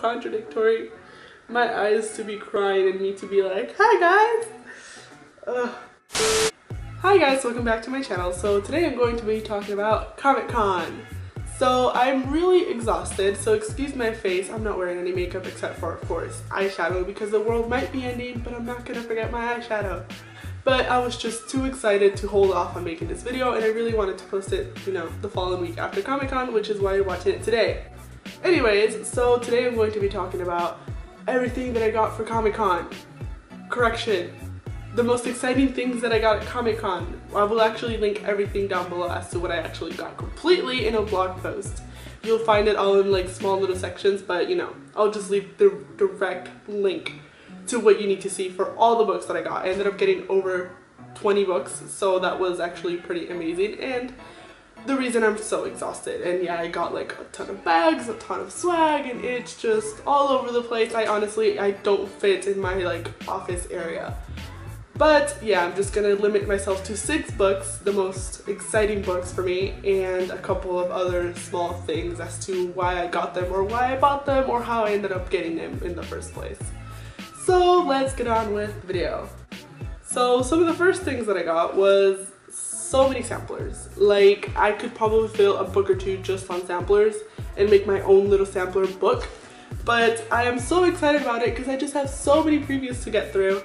contradictory. My eyes to be crying and me to be like, hi guys! Hi guys, welcome back to my channel. So today I'm going to be talking about Comic-Con. So I'm really exhausted, so excuse my face. I'm not wearing any makeup except for, of course, eyeshadow because the world might be ending, but I'm not gonna forget my eyeshadow. But I was just too excited to hold off on making this video, and I really wanted to post it, you know, the following week after Comic-Con, which is why you're watching it today. Anyways, so today I'm going to be talking about everything that I got for Comic-Con. Correction. The most exciting things that I got at Comic-Con. I will actually link everything down below as to what I actually got completely in a blog post. You'll find it all in like small little sections, but you know, I'll just leave the direct link to what you need to see for all the books that I got. I ended up getting over 20 books, so that was actually pretty amazing, and the reason I'm so exhausted. And yeah, I got like a ton of bags, a ton of swag, and it's just all over the place. I don't fit in my like office area. But yeah, I'm just gonna limit myself to 6 books, the most exciting books for me, and a couple of other small things as to why I got them or why I bought them or how I ended up getting them in the first place. So let's get on with the video. So some of the first things that I got was so many samplers. Like, I could probably fill a book or two just on samplers and make my own little sampler book. But I am so excited about it because I just have so many previews to get through.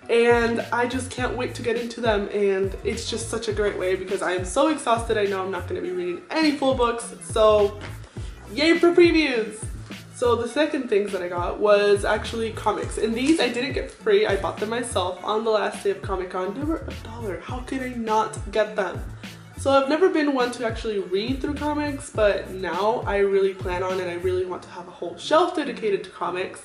And I just can't wait to get into them, and it's just such a great way because I am so exhausted. I know I'm not going to be reading any full books, so yay for previews! So the second things that I got was actually comics, and these I didn't get free. I bought them myself on the last day of Comic-Con. They were $1. How could I not get them? So I've never been one to actually read through comics, but now I really plan on, and I really want to have a whole shelf dedicated to comics.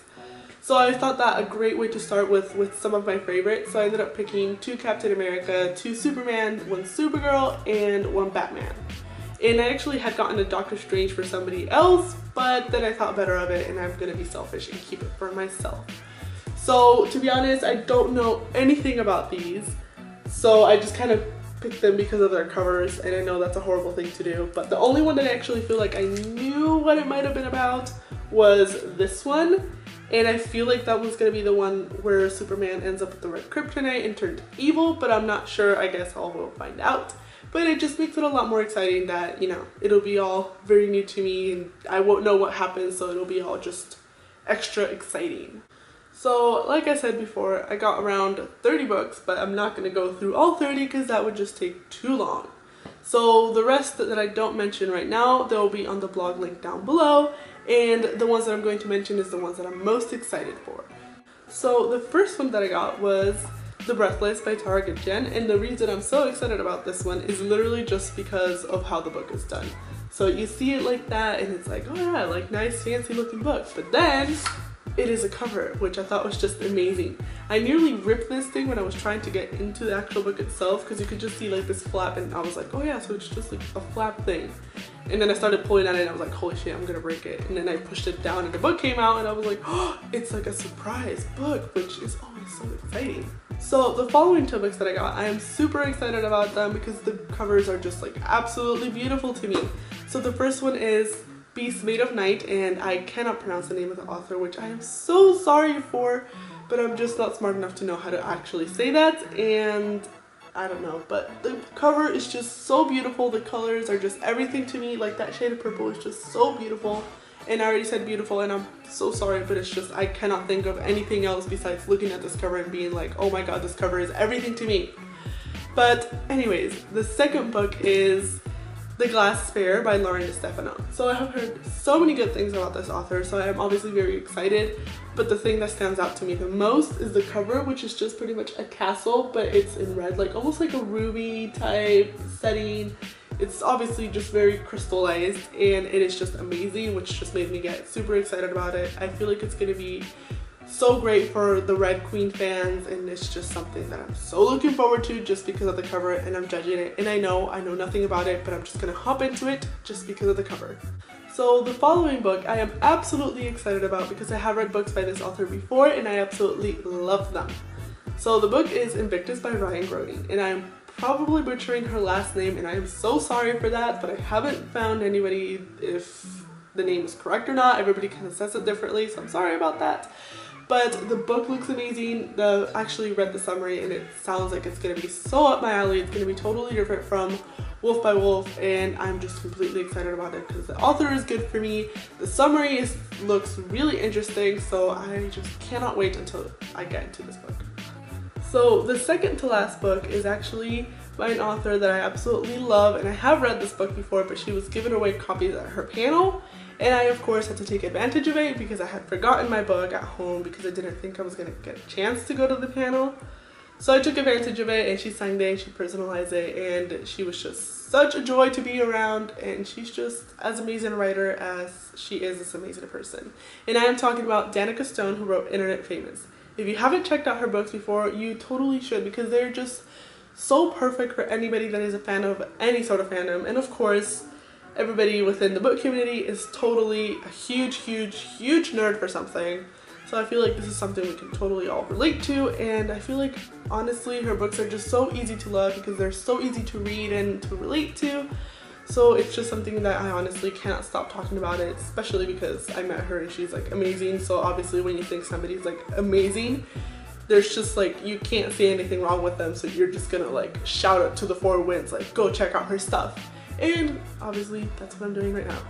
So I thought that a great way to start with some of my favorites. So I ended up picking 2 Captain America, 2 Superman, 1 Supergirl, and 1 Batman. And I actually had gotten a Doctor Strange for somebody else, but then I thought better of it, and I'm gonna be selfish and keep it for myself. So to be honest, I don't know anything about these, so I just kind of picked them because of their covers, and I know that's a horrible thing to do, but the only one that I actually feel like I knew what it might have been about was this one. And I feel like that one's gonna be the one where Superman ends up with the red kryptonite and turned evil, but I'm not sure. I guess we'll find out. But it just makes it a lot more exciting that, you know, it'll be all very new to me and I won't know what happens, so it'll be all just extra exciting. So like I said before, I got around 30 books, but I'm not gonna go through all 30 because that would just take too long. So the rest that I don't mention right now, they'll be on the blog link down below. And the ones that I'm going to mention is the ones that I'm most excited for. So the first one that I got was The Breathless by Tara Goodgen, and the reason I'm so excited about this one is literally just because of how the book is done. So you see it like that and it's like, oh yeah, like nice fancy looking book, but then it is a cover, which I thought was just amazing. I nearly ripped this thing when I was trying to get into the actual book itself because you could just see like this flap, and I was like, oh yeah, so it's just like a flap thing. And then I started pulling at it and I was like, holy shit, I'm gonna break it. And then I pushed it down and the book came out and I was like, oh, it's like a surprise book, which is always so exciting. So the following 2 books that I got, I am super excited about them because the covers are just like absolutely beautiful to me. So the first one is Beast Made of Night, and I cannot pronounce the name of the author, which I am so sorry for, but I'm just not smart enough to know how to actually say that, and I don't know, but the cover is just so beautiful. The colors are just everything to me. Like that shade of purple is just so beautiful, and I already said beautiful, and I'm so sorry, but it's just I cannot think of anything else besides looking at this cover and being like, oh my god, this cover is everything to me. But anyways, the second book is The Glass Sphere by Stefano. So I have heard so many good things about this author, so I am obviously very excited, but the thing that stands out to me the most is the cover, which is just pretty much a castle, but it's in red, like almost like a ruby type setting. It's obviously just very crystallized, and it is just amazing, which just made me get super excited about it. I feel like it's gonna be so great for the Red Queen fans, and it's just something that I'm so looking forward to just because of the cover, and I'm judging it, and I know nothing about it, but I'm just gonna hop into it just because of the cover. So the following book I am absolutely excited about because I have read books by this author before and I absolutely love them. So the book is Invictus by Ronnie and Brody, and I'm probably butchering her last name, and I am so sorry for that, but I haven't found anybody if the name is correct or not. Everybody kind of says it differently, so I'm sorry about that. But the book looks amazing. I actually read the summary and it sounds like it's going to be so up my alley. It's going to be totally different from Wolf by Wolf, and I'm just completely excited about it because the author is good for me. The summary looks really interesting, so I just cannot wait until I get into this book. So the second to last book is actually by an author that I absolutely love, and I have read this book before, but she was giving away copies at her panel, and I of course had to take advantage of it because I had forgotten my book at home because I didn't think I was going to get a chance to go to the panel. So I took advantage of it, and she signed it and she personalized it, and she was just such a joy to be around, and she's just as amazing a writer as she is this amazing person. And I am talking about Danica Stone, who wrote Internet Famous. If you haven't checked out her books before, you totally should, because they're just so perfect for anybody that is a fan of any sort of fandom. And of course, everybody within the book community is totally a huge nerd for something. So I feel like this is something we can totally all relate to, and I feel like honestly her books are just so easy to love because they're so easy to read and to relate to. So it's just something that I honestly cannot stop talking about it, especially because I met her and she's like amazing. So obviously when you think somebody's like amazing, there's just like, you can't see anything wrong with them, so you're just gonna like shout it to the four winds, like go check out her stuff. And obviously that's what I'm doing right now.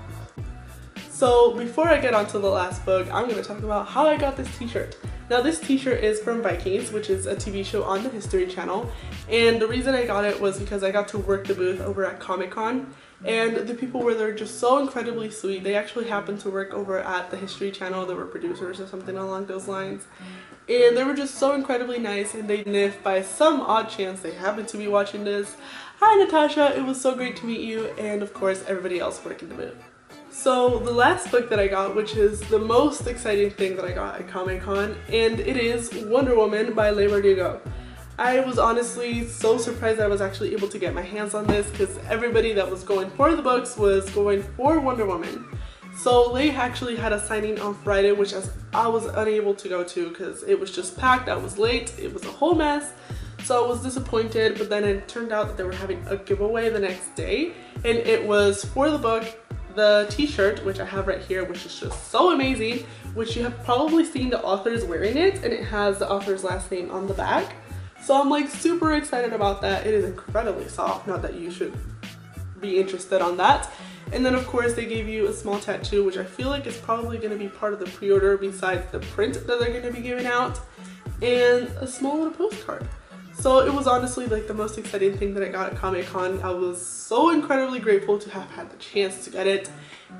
So before I get on to the last book, I'm going to talk about how I got this t-shirt. Now this t-shirt is from Vikings, which is a TV show on the History Channel, and the reason I got it was because I got to work the booth over at Comic-Con, and the people were there just so incredibly sweet. They actually happened to work over at the History Channel. They were producers or something along those lines, and they were just so incredibly nice. And if by some odd chance they happened to be watching this, hi Natasha, it was so great to meet you, and of course everybody else working the booth. So the last book that I got, which is the most exciting thing that I got at Comic-Con, and it is Wonder Woman by Leigh Bardugo. I was honestly so surprised I was actually able to get my hands on this because everybody that was going for the books was going for Wonder Woman. So Leigh actually had a signing on Friday, which I was unable to go to because it was just packed. I was late. It was a whole mess. So I was disappointed, but then it turned out that they were having a giveaway the next day, and it was for the book, the t-shirt, which I have right here, which is just so amazing, which you have probably seen the authors wearing it, and it has the author's last name on the back. So I'm like super excited about that. It is incredibly soft, not that you should be interested on that. And then of course they gave you a small tattoo, which I feel like is probably going to be part of the pre-order besides the print that they're going to be giving out, and a small little postcard. So it was honestly like the most exciting thing that I got at Comic-Con. I was so incredibly grateful to have had the chance to get it,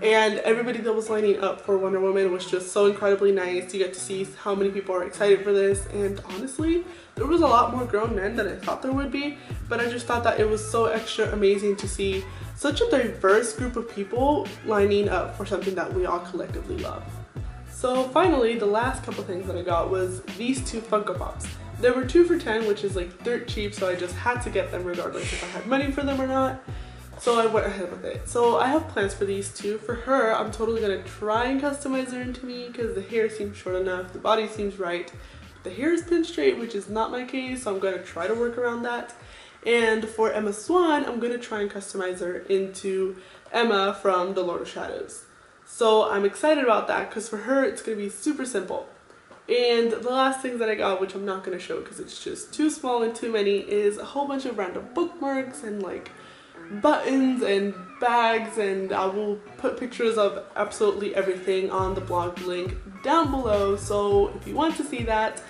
and everybody that was lining up for Wonder Woman was just so incredibly nice. You get to see how many people are excited for this, and honestly there was a lot more grown men than I thought there would be, but I just thought that it was so extra amazing to see such a diverse group of people lining up for something that we all collectively love. So finally, the last couple things that I got was these two Funko Pops. There were 2 for $10, which is like dirt cheap, so I just had to get them regardless if I had money for them or not. So I went ahead with it. So I have plans for these two. For her, I'm totally gonna try and customize her into me because the hair seems short enough, the body seems right. The hair is pinned straight, which is not my case, so I'm gonna try to work around that. And for Emma Swan, I'm gonna try and customize her into Emma from The Lord of Shadows. So I'm excited about that because for her, it's gonna be super simple. And the last things that I got, which I'm not going to show because it's just too small and too many, is a whole bunch of random bookmarks and like buttons and bags, and I will put pictures of absolutely everything on the blog link down below, so if you want to see that,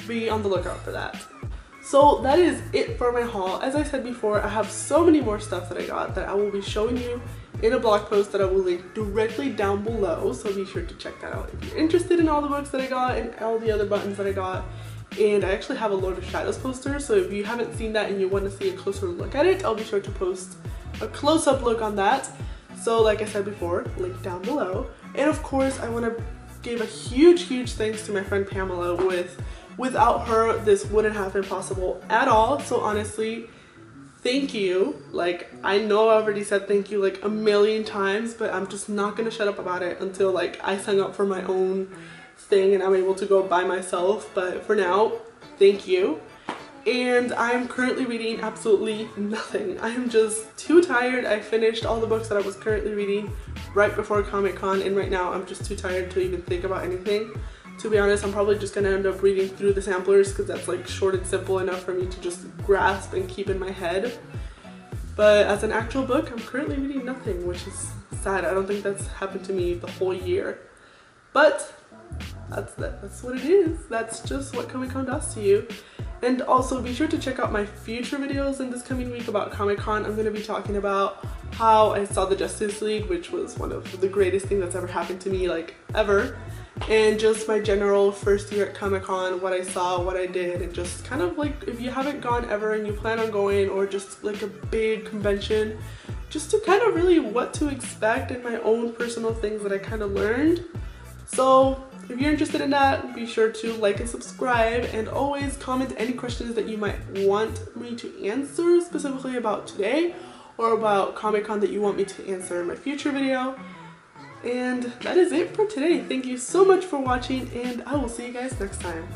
be on the lookout for that. So that is it for my haul. As I said before, I have so many more stuff that I got that I will be showing you in a blog post that I will link directly down below, so be sure to check that out if you're interested in all the books that I got and all the other buttons that I got. And I actually have a Lord of Shadows poster, so if you haven't seen that and you want to see a closer look at it, I'll be sure to post a close-up look on that. So like I said before, link down below. And of course, I want to give a huge thanks to my friend Pamela. Without her, this wouldn't have been possible at all. So honestly, thank you. Like, I know I already said thank you like a million times, but I'm just not gonna shut up about it until like I sign up for my own thing and I'm able to go by myself. But for now, thank you. and I'm currently reading absolutely nothing. I'm just too tired. I finished all the books that I was currently reading right before Comic-Con, and right now I'm just too tired to even think about anything. To be honest, I'm probably just gonna end up reading through the samplers because that's like short and simple enough for me to just grasp and keep in my head. But as an actual book, I'm currently reading nothing, which is sad. I don't think that's happened to me the whole year. But that's what it is. That's just what Comic-Con does to you. And also be sure to check out my future videos in this coming week about Comic-Con. I'm going to be talking about how I saw the Justice League, which was one of the greatest things that's ever happened to me, like ever. And just my general first year at Comic-Con, what I saw, what I did, and just kind of like if you haven't gone ever and you plan on going, or just like a big convention, just to kind of really what to expect and my own personal things that I kind of learned. So if you're interested in that, be sure to like and subscribe, and always comment any questions that you might want me to answer specifically about today or about Comic-Con that you want me to answer in my future video. And that is it for today. Thank you so much for watching, and I will see you guys next time.